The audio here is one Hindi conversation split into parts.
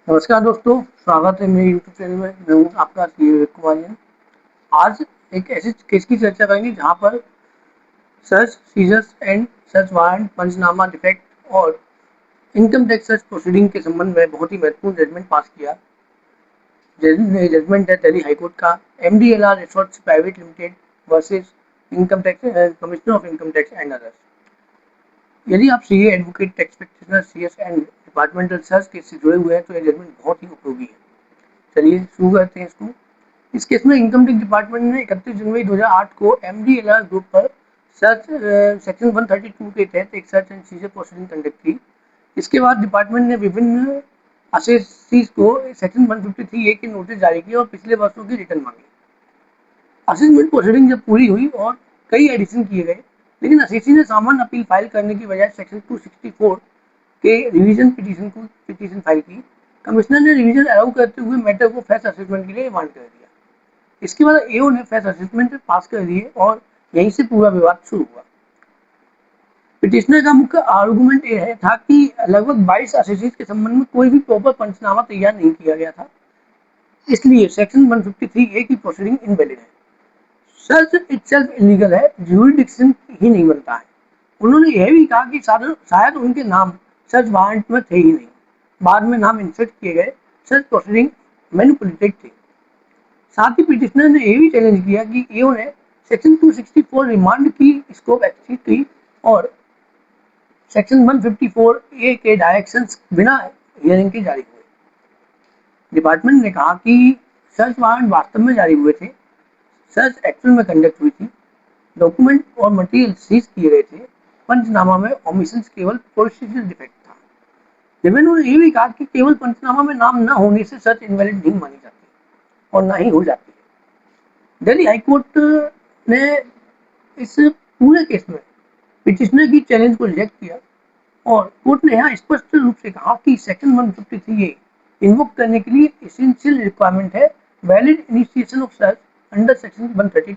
नमस्कार दोस्तों, स्वागत है मेरे यूट्यूब चैनल में। मैं हूँ आपका सी विवेक कुमार जैन। आज एक ऐसे केस की चर्चा करेंगे जहाँ पर search, seizures and search warrant, panchnama defect और इनकम टैक्स सर्च प्रोसीडिंग के संबंध में बहुत ही महत्वपूर्ण जजमेंट पास किया। जजमेंट है दिल्ली हाईकोर्ट का MDLR resorts private limited versus income tax commissioner of income tax and others. यदि आप CA, advocate, tax practitioner, CS and departmental search case से जुड़े हुए हैं तो यह जजमेंट बहुत ही उपयोगी है। चलिए शुरू करते हैं इसको। इस केस में इनकम टैक्स डिपार्टमेंट ने 31 जनवरी 2008 को MDLR ग्रुप पर सर्च सेक्शन 132 के तहत एक search and scissor proceeding conduct की। इसके बाद डिपार्टमेंट ने विभिन्न असेसीज को सेक्शन 153A के नोटिस जारी किए और पिछले वर्षों की रिटर्न मांगी। असेसमेंट प्रोसीडिंग जब पूरी हुई और कई एडिशन किए गए, लेकिन असेसी ने सामान्य अपील फाइल करने की बजाय सेक्शन 264 के रिवीजन पिटीशन फाइल की। कमिश्नर ने रिवीजन अलाउ करते हुए मैटर को फ्रेश असेसमेंट के लिए रिमांड कर दिया। इसके बाद एओ ने फ्रेश असेसमेंट पास कर दिए और यहीं से पूरा विवाद शुरू हुआ। पिटिशनर का मुख्य आर्गुमेंट यह था कि लगभग 22 असेसीज के संबंध में कोई भी प्रॉपर पंचनामा तैयार नहीं किया गया था, इसलिए सेक्शन 153A की प्रोसीडिंग इनवैलिड है। सर्च इटसेल्फ इलीगल है, ज्यूरिडिक्शन ही नहीं बनता है। उन्होंने यह भी कहा कि शायद उनके नाम सर्च वारंट में थे ही नहीं, बाद में नाम इंसर्ट किए गए, सर्च प्रोसीडिंग मैनिपुलेटेड थे। साथ ही पिटिशनर ने यह भी चैलेंज किया कि एओ ने सेक्शन 264 रिमांड की स्कोप एक्सीड की और सेक्शन 154A के डायरेक्शंस बिना हियरिंग के जारी हुए। डिपार्टमेंट ने कहा कि सर्च वारंट वास्तव में जारी हुए थे, सर्च एक्चुअल में कंडक्ट हुई थी, डॉक्यूमेंट और मटेरियल सीज किए गए थे, पंचनामा में ओमिशंस केवल प्रोसीजरल डिफेक्ट था। जबकि उन्होंने ये भी कहा कि केवल पंचनामा में नाम न होने से सर्च इनवैलिड नहीं मानी जाती और ना ही हो जाती है। दिल्ली हाईकोर्ट ने इस पूरे केस में पिटिशनर की चैलेंज को रिजेक्ट किया और कोर्ट ने यहाँ स्पष्ट रूप से कहा कि सेक्शन 153A इन्वोक करने के लिए एसेंशियल रिक्वायरमेंट है valid initiation of search under section 132,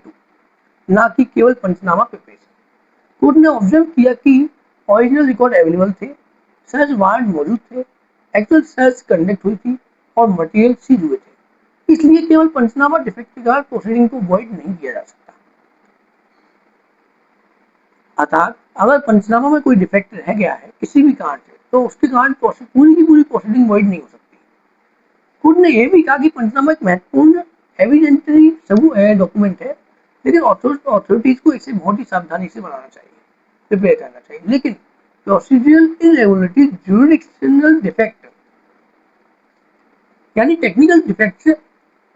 ना कि केवल पंचनामा प्रिपरेशन। कोर्ट ने ऑब्जर्व किया कि ओरिजिनल रिकॉर्ड अवेलेबल थे, सर्च वारंट मौजूद थे, एक्चुअल सर्च कंडक्ट हुई थी और मटेरियल सीज हुए थे, इसलिए केवल पंचनामा डिफेक्ट के कारण प्रोसीडिंग को वॉइड नहीं किया जा सकता। अर्थात अगर पंचनामा में कोई डिफेक्ट रह गया है किसी भी कारण से, तो उसके कारण पूरी की पूरी प्रोसीडिंग वॉइड नहीं हो सकती। कोर्ट ने यह भी कहा कि पंचनामा एक महत्वपूर्ण एविडेंटरी डॉक्यूमेंट है, लेकिन अथॉरिटीज को इसे बहुत ही सावधानी से बनाना चाहिए, प्रिपेयर करना चाहिए। लेकिन प्रोसीजरल इरेगुलरिटी, ज्यूरिडिक्शनल डिफेक्ट यानी टेक्निकल डिफेक्ट से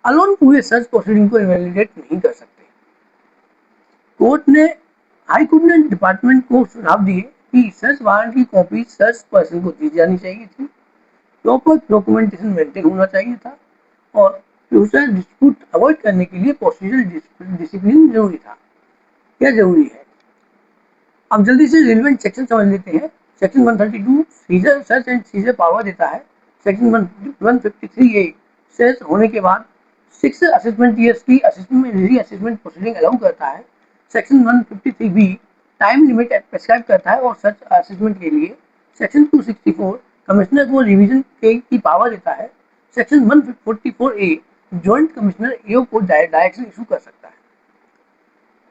अलोन पूरे सर्च प्रोसीडिंग को इनवैलिडेट नहीं कर सकते। हाई कोर्ट ने डिपार्टमेंट को सुझाव दिए कि सर्च वारंट की कॉपी सर्च पर्सन को दी जानी चाहिए थी, प्रॉपर डॉक्यूमेंटेशन मेंटेन होना चाहिए था और फ्यूचर डिस्प्यूट अवॉइड करने के लिए प्रोसीजरल डिसिप्लिन जरूरी था। क्या जरूरी है, अब जल्दी से रिलेवेंट सेक्शन समझ लेते हैं। Section 132 seizure search and seizure power देता है। सेक्शन 153A सर्च होने के बाद 6 असेसमेंट ईयर्स की assessment re assessment proceeding allow करता है। Section 153B time limit prescribe करता है और सर्च असेसमेंट के लिए सेक्शन 264 कमिश्नर को रिवीजन की पावर देता है। सेक्शन 144A जॉइंट कमिश्नर एओ को डायरेक्शन इशू कर सकता है।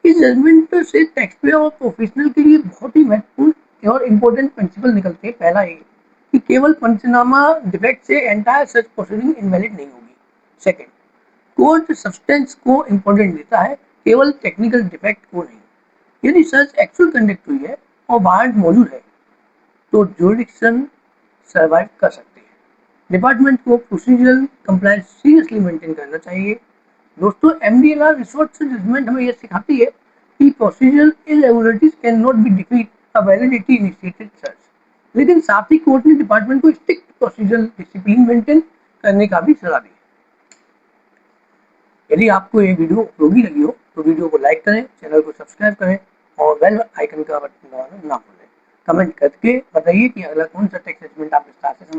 इस जजमेंट से टैक्स पेयर और प्रोफेशनल के लिए बहुत ही महत्वपूर्ण और इम्पोर्टेंट प्रिंसिपल निकलते हैं। पहला ये कि केवल पंचनामा डिफेक्ट से एंटायर सर्च प्रोसीडिंग इनवैलिड नहीं होगी। सेकंड, कोर्ट सब्सटेंस को इम्पोर्टेंट देता है, केवल टेक्निकल डिफेक्ट को नहीं। यदि सर्च एक्चुअल कंडक्ट हुई है और वारंट मौजूद है तो ज्यूरिडिक्शन सर्वाइव कर सकते हैं। डिपार्टमेंट को प्रोसीजरल कंप्लायंस सीरियसली मेंटेन करना चाहिए। दोस्तों, MDLR रिसोर्ट जजमेंट हमें यह सिखाती है कि procedural irregularities can not be defeat a validity initiated search, लेकिन साथ ही कोर्ट ने डिपार्टमेंट को स्ट्रिक्ट प्रोसीजरल डिसिप्लिन मेंटेन करने का भी सलाह दी। यदि आपको ये वीडियो उपयोगी लगी हो तो वीडियो को लाइक करें, चैनल को सब्सक्राइब करें और बेल आइकन का बटन दबाना ना भूलें। कमेंट करके बताइए कि अगला कौन सा टेक्स्ट सेगमेंट आप विस्तार से